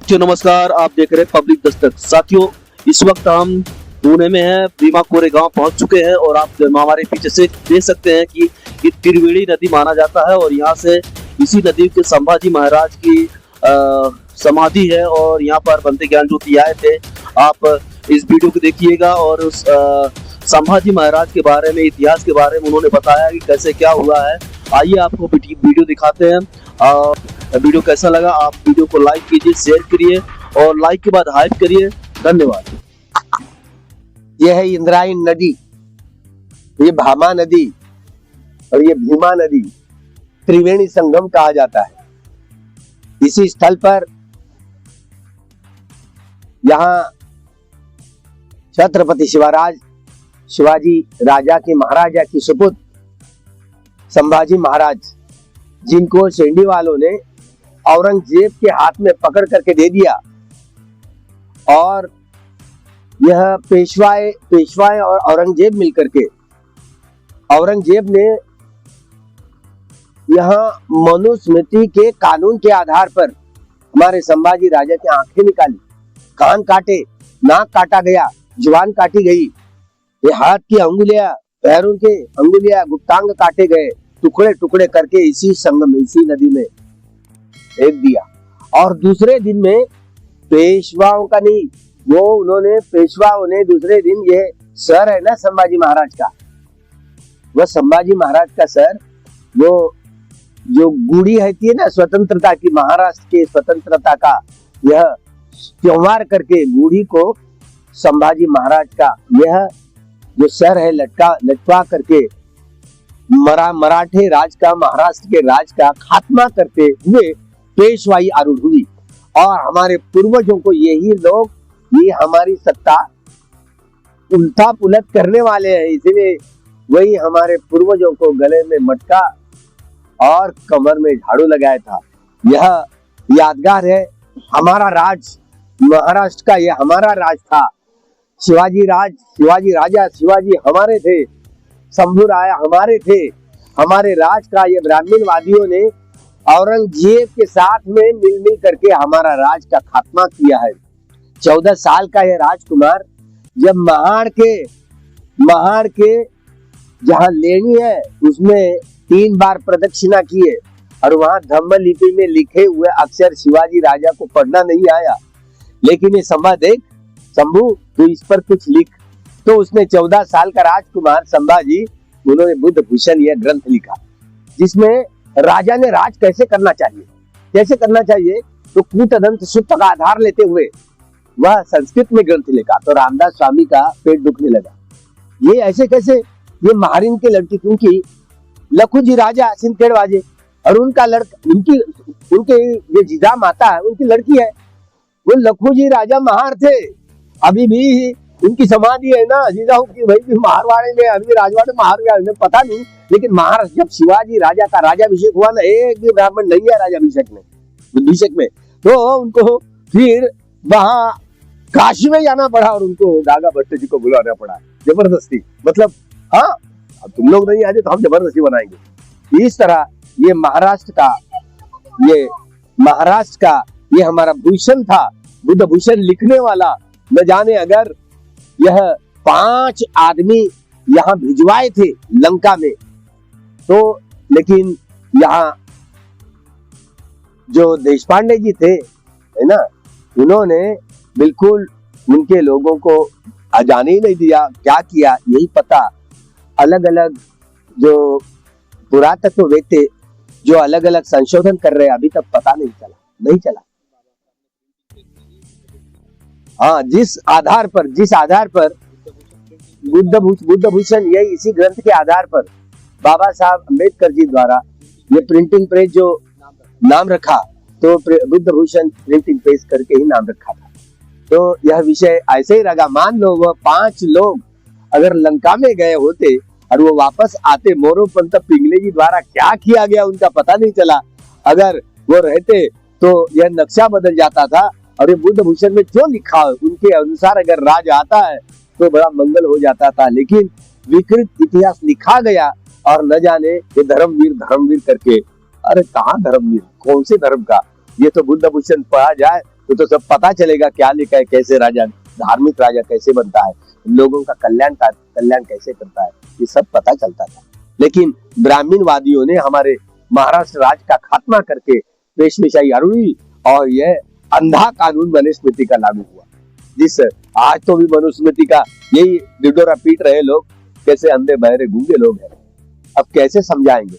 साथियों नमस्कार, आप देख रहे हैं पब्लिक दस्तक। साथियों इस वक्त हम पुणे में हैं, भीमा कोरेगांव पहुंच चुके हैं और आप हमारे पीछे से देख सकते हैं कि ये त्रिवेणी नदी माना जाता है और यहाँ से इसी नदी के संभाजी महाराज की समाधि है और यहाँ पर बनते ज्ञान ज्योति आए थे। आप इस वीडियो को देखिएगा और उस संभाजी महाराज के बारे में, इतिहास के बारे में उन्होंने बताया कि कैसे क्या हुआ है। आइए आपको वीडियो दिखाते हैं। वीडियो कैसा लगा आप वीडियो को लाइक कीजिए, शेयर करिए और लाइक के बाद हाइप करिए। धन्यवाद। यह है इंद्रायणी नदी, ये भामा नदी और ये भीमा नदी त्रिवेणी संगम कहा जाता है। इसी स्थल पर यहाँ छत्रपति शिवाजी राजा के महाराजा की सुपुत्र संभाजी महाराज, जिनको शेंडी वालों ने औरंगजेब के हाथ में पकड़ करके दे दिया और यह पेशवाए और औरंगजेब मिलकर के औरंगजेब ने यहाँ मनुस्मृति के कानून के आधार पर हमारे संभाजी राजा की आंखें निकाली, कान काटे, नाक काटा गया, जुबान काटी गई, ये हाथ की अंगुलियां, पैरों के अंगुलियां, गुप्तांग काटे गए, टुकड़े टुकड़े करके इसी संगम में, इसी नदी में फेंक दिया। और दूसरे दिन में पेशवाओं का नहीं, वो उन्होंने पेशवाओं ने दूसरे दिन, ये सर है ना संभाजी महाराज का, वह संभाजी महाराज का सर, वो जो गुड़ी है ना स्वतंत्रता की, महाराष्ट्र के स्वतंत्रता का यह त्योहार करके गुड़ी को संभाजी महाराज का यह जो सर है लटका करके मराठे राज का, महाराष्ट्र के राज का खात्मा करते हुए पेशवाई आरूढ़ हुई। और हमारे पूर्वजों को यही लोग, ये हमारी सत्ता उल्टा पुलट करने वाले हैं, इसलिए वही हमारे पूर्वजों को गले में मटका और कमर में झाड़ू लगाया था। यह यादगार है। हमारा राज महाराष्ट्र का, यह हमारा राज था। शिवाजी हमारे थे, शंभू राय हमारे थे। हमारे राज का ये ब्राह्मणवादियों ने औरंगजेब के साथ में मिल करके हमारा राज का खात्मा किया है। 14 साल का यह राजकुमार जब महाड़ के जहाँ लेनी है उसमें 3 बार प्रदक्षिणा किए और वहां धम्म लिपि में लिखे हुए अक्षर शिवाजी राजा को पढ़ना नहीं आया, लेकिन ये शंभू तू इस पर कुछ लिख। तो उसने 14 साल का राजकुमार संभाजी, उन्होंने बुद्ध भूषण यह ग्रंथ लिखा, जिसमें राजा ने राज कैसे करना चाहिए तो कूटदंत सूत्र का आधार लेते हुए वह संस्कृत में ग्रंथ लिखा। तो रामदास स्वामी का पेट दुखने लगा, ये ऐसे कैसे, ये महारिन के लड़की, क्योंकि लखुजी राजा सिंधखेड़वाजे और उनका लड़का, उनके ये जीजा माता है, उनकी लड़की है। वो लखुजी राजा महार थे, अभी भी उनकी समाधि है ना जीजाऊ की, वही भी मारवाड़े में, अभी राजवाड़े महार गया, हमें पता नहीं, लेकिन महाराज जब शिवाजी राजा का राज्याभिषेक हुआ ना, एक भी ब्राह्मण नहीं है राज्याभिषेक में, तो उनको फिर वहां काशी में जाना पड़ा और उनको दागा भट्ट जी को बुलाना पड़ा जबरदस्ती। मतलब हाँ, अब तुम लोग नहीं आए तो हम जबरदस्ती बनाएंगे। इस तरह ये महाराष्ट्र का ये हमारा भूषण था, बुद्ध भूषण लिखने वाला। न जाने अगर यह 5 आदमी यहाँ भिजवाए थे लंका में, तो लेकिन यहाँ जो देशपांडे जी थे है ना, उन्होंने बिल्कुल उनके लोगों को जाने ही नहीं दिया। क्या किया यही पता, अलग अलग जो पुरातत्ववेत्ता थे जो अलग अलग संशोधन कर रहे हैं, अभी तक पता नहीं चला। हाँ, जिस आधार पर बुद्ध भूषण, यही इसी ग्रंथ के आधार पर बाबा साहब अम्बेडकर जी द्वारा ये प्रिंटिंग प्रेस जो नाम रखा, तो बुद्ध भूषण प्रिंटिंग प्रेस करके ही नाम रखा था। तो यह विषय ऐसे ही रहा। मान लो वह 5 लोग अगर लंका में गए होते और वो वापस आते, मोरोपंत पिंगले जी द्वारा क्या किया गया उनका पता नहीं चला। अगर वो रहते तो यह नक्शा बदल जाता था और ये बुद्ध भूषण में जो लिखा है उनके अनुसार अगर राज आता है तो बड़ा मंगल हो जाता था। लेकिन विकृत इतिहास लिखा गया और न जाने ये धर्मवीर करके, अरे कहाँ धर्मवीर, कौन से धर्म का, ये तो बुद्ध भूषण पढ़ा जाए तो सब पता चलेगा क्या लिखा है, कैसे राजा, धार्मिक राजा कैसे बनता है, लोगों का कल्याण कैसे करता है, ये सब पता चलता था। लेकिन ब्राह्मणवादियों ने हमारे महाराष्ट्र राज्य का खात्मा करके पेशवेशाही हटवाई और यह अंधा कानून मनुस्मृति का लागू हुआ, जिस आज तो भी मनुस्मृति का यही डिडोरा पीट रहे लोग, कैसे अंधे बहरे गूंगे लोग हैं। अब कैसे समझाएंगे?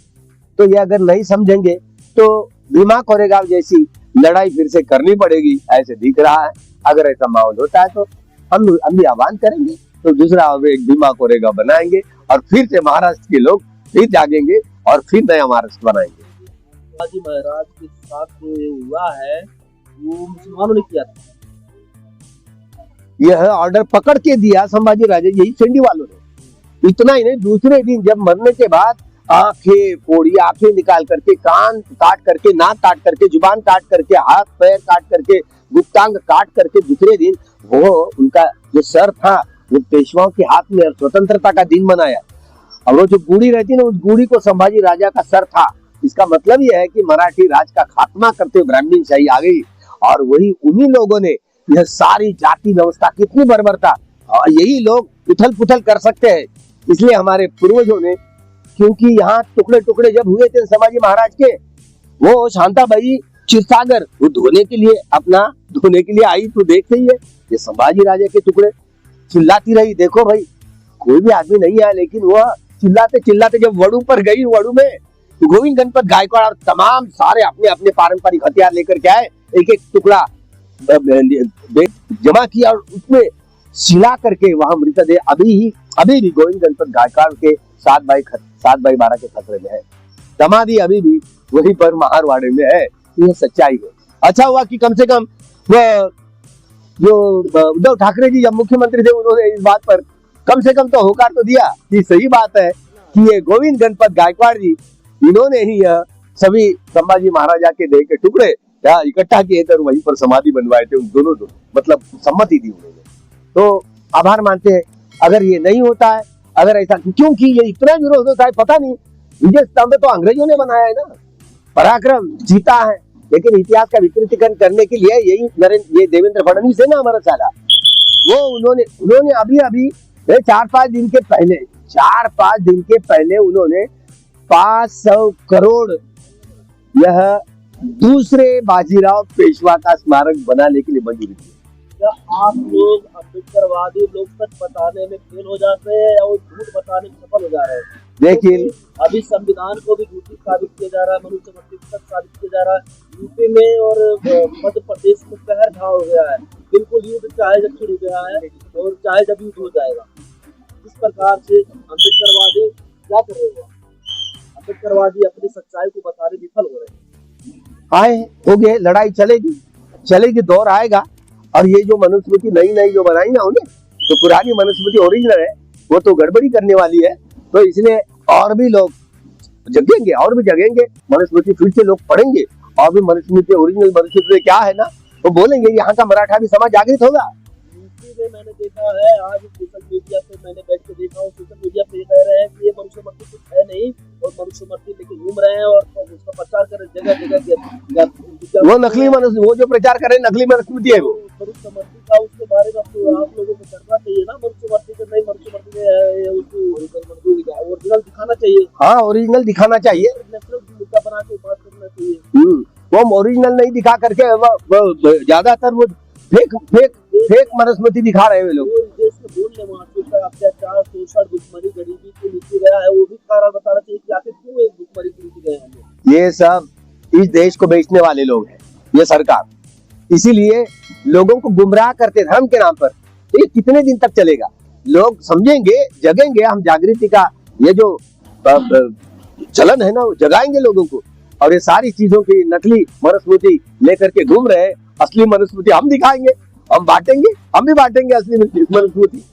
तो ये अगर नहीं समझेंगे तो भीमा कोरेगांव जैसी लड़ाई फिर से करनी पड़ेगी, ऐसे दिख रहा है। अगर ऐसा माहौल होता है तो हम भी आह्वान करेंगे, तो दूसरा एक भीमा कोरेगांव बनाएंगे और फिर से महाराष्ट्र के लोग फिर जागेंगे और फिर नया महाराष्ट्र बनाएंगे। शिवाजी महाराज के साथ जो ये हुआ है वो मुसलमानों ने किया था। यह ऑर्डर पकड़ के दिया संभाजी राजे, यही सेंडी वालों ने। इतना ही नहीं, दूसरे दिन जब मरने के बाद आंखें फोड़ी, आंखें निकाल करके, कान काट करके, नाक काट करके, जुबान काट करके, हाथ पैर काट करके, गुप्तांग काट करके, दूसरे दिन वो उनका जो सर था वो पेशवाओं के हाथ में स्वतंत्रता का दिन मनाया। और वो जो गुड़ी रहती है ना, उस गुड़ी को संभाजी राजा का सर था। इसका मतलब यह है कि मराठी राज का खात्मा करते हुए ब्राह्मण शाही आ गई और वही उन्हीं लोगों ने यह सारी जाति व्यवस्था कितनी बर्बरता, और यही लोग उथल पुथल कर सकते हैं। इसलिए हमारे पूर्वजों ने, क्योंकि यहाँ टुकड़े टुकड़े जब हुए थे संभाजी महाराज के, वो शांताबाई क्षीरसागर वो धोने के लिए आई, तो देख रही है ये संभाजी राजा के टुकड़े, चिल्लाती रही, देखो भाई कोई भी आदमी नहीं आया, लेकिन वह चिल्लाते चिल्लाते जब वड़ू पर गई, वड़ू में गोविंद गणपत गायकवाड़ और तमाम सारे अपने अपने पारंपरिक हथियार लेकर के आए, एक एक टुकड़ा जमा किया और उसमें सिला करके वहां मृतदेह अभी भी गोविंद गणपत गायकवाड़ के 7/12 के खतरे में है। समाधि अभी भी वहीं पर महारवाड़े में है। यह सच्चाई है। अच्छा हुआ कि कम से कम जो उद्धव ठाकरे जी जब मुख्यमंत्री थे, उन्होंने इस बात पर कम से कम तो होकार तो दिया कि सही बात है कि ये गोविंद गणपत गायकवाड़ जी, इन्होंने ही यह सभी संभाजी महाराजा के देह के टुकड़े इकट्ठा किए थे और वहीं पर समाधि बनवाए थे। उन दोनों मतलब सम्मति दी उन्होंने, तो आभार मानते हैं। अगर ये नहीं होता है, अगर ऐसा, क्योंकि ये इतना विरोध होता है, पता नहीं, विजय स्तंभ तो अंग्रेजों ने बनाया है ना, पराक्रम जीता है, लेकिन इतिहास का विकृतीकरण करने के लिए ये देवेंद्र फडणवीस है ना हमारा साला, वो उन्होंने अभी 4-5 दिन के पहले उन्होंने 500 करोड़ यह दूसरे बाजीराव पेशवा का स्मारक बनाने के लिए मंजूरी दी। क्या आप लोग अम्बेडकरवादी लोग सच बताने में फेल हो जाते हैं और झूठ बताने में सफल हो जा रहे हैं? लेकिन अभी संविधान को भी झूठी साबित किया जा रहा है, मनुस्मृति सच साबित किया जा रहा है। यूपी में और मध्य प्रदेश में कहर ढा हो गया है, बिल्कुल युद्ध चाहे जब शुरू हो गया है और चाहे जब युद्ध हो जाएगा। इस प्रकार से अम्बेडकरवादी क्या कर रहे हो? अम्बेडकरवादी अपनी सच्चाई को बताने विफल हो रहे हैं। आए हो गए, लड़ाई चलेगी, दौर आएगा। और ये जो मनुस्मृति नई जो बनाई ना उन्हें, तो पुरानी मनुस्मृति ओरिजिनल है, वो तो गड़बड़ी करने वाली है। तो इसलिए और भी लोग जगेंगे, मनुस्मृति फिर से लोग पढ़ेंगे और भी मनुस्मृति ओरिजिनल मनुस्मृति क्या है ना, वो बोलेंगे, यहाँ का मराठा भी समाज जागृत होगा। में मैंने देखा है, आज सोशल मीडिया पे मैंने बैठ के देखा हूँ, सोशल मीडिया पे कह रहे हैं कि ये मनुस्मृति कुछ है नहीं और मनुस्मृति लेके घूम रहे हैं और उसका प्रचार कर रहे जगह। वो नकली मनुष्य, वो जो प्रचार कर रहे हैं नकली मनुस्मृति है वो। मनुस्मृति का उसके बारे में आप लोगों को करना चाहिए ना, मनुस्मृति के नहीं, मनुस्मृति उसको ओरिजिनल दिखाना चाहिए। हाँ, ओरिजिनल दिखाना चाहिए, मुद्दा बना के बात करना चाहिए। वो ओरिजिनल नहीं दिखा करके ज्यादातर वो फेक मनुस्मृति दिखा रहे हैं लोग। देश में बोलने मानसिक का अत्याचार, शोषण, दुश्मनी, गरीबी को नीचे गया है, वो भी कारण बताना चाहिए कि आखिर क्यों एक दुश्मनी के नीचे गए हैं। ये सब इस देश को बेचने वाले लोग हैं, ये सरकार, इसीलिए लोगों को गुमराह करते धर्म के नाम पर। तो ये कितने दिन तक चलेगा? लोग समझेंगे, जगेंगे, हम जागृति का ये जो चलन है ना, वो जगाएंगे लोगों को। और ये सारी चीजों की नकली मनुस्मृति लेकर के घूम रहे, असली मनुस्मृति हम दिखाएंगे, हम भी बांटेंगे असली मनुस्मृति।